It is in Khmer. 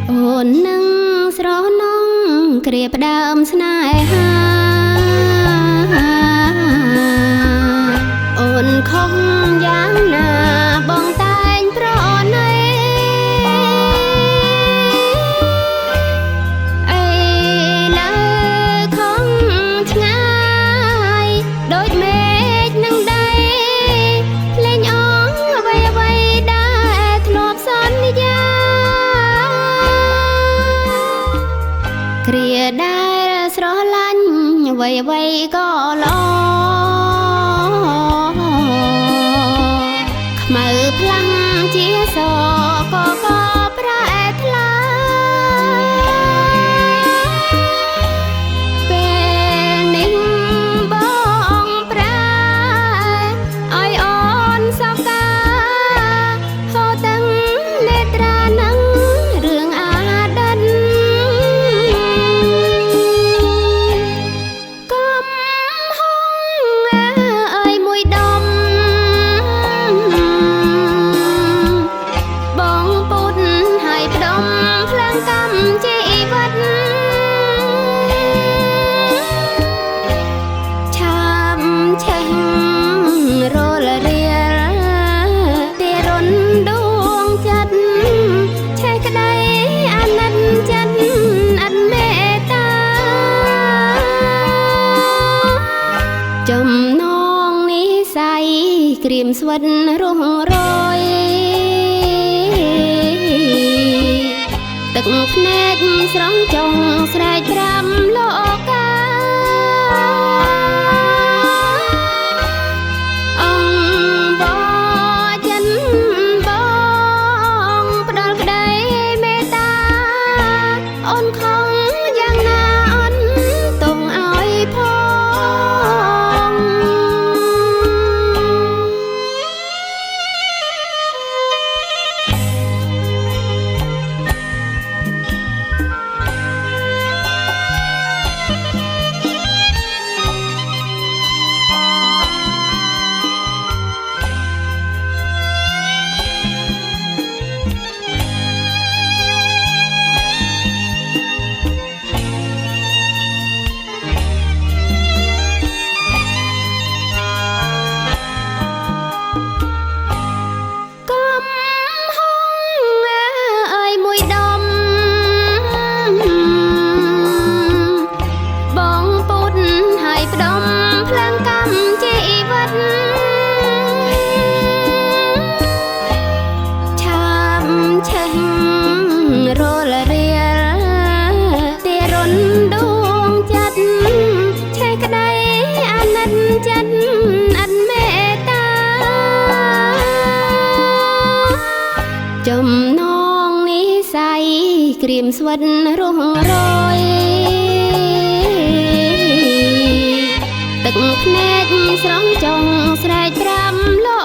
អូននឹងស្រណងគ្រាផ្ដើមស្នេហាអូនខំយ៉ាងណាបងតែងប្រណីអីលើខំឆ្ងាយដូចមេឃនឹងដីភ្លេងអងអ្វីអ្វីដែលធ្លាប់សន្យាគ្រាដែលស្រឡាញ់អ្វីអ្វីក៏ល្អខ្មៅផ្លាំងជាសក៏ប្រែថ្លាពេលនេះបងប្រែឲ្យអូនសោកាហូរទាំងនេត្រានឹងរឿងអាដិនកំហុងអើយមួយដុំបងពុតហើយផ្ដុំភ្លើងកម្មជីវិតឆាបឆេះរលរៀលទីរុនដួងចិត្តឆេះក្ដីអាណិតចិត្តអត់មេត្តាចំណងនិស័យក្រៀមស្វិតរស់រយទឹកភ្នែកស្រង់ចុងស្រែកប្រាំលោកាអង្គវចិនបងផ្ដល់ក្ដីមេត្តាអូនខំយ៉ាងណាអូនទុំឲ្យផងកំហុងអើយមួយដុំបងពុតហើយផ្ដុំភ្លើងកម្មជីវិតឆាបឆេះរលរៀលទីរុនដួងចិត្តឆេះក្ដីអាណិតចិត្តអត់មេត្តាចំណងនិស័យក្រៀមស្វិតរស់រយទឹកភ្នែកស្រង់ចុងស្រែកប្រាំលោ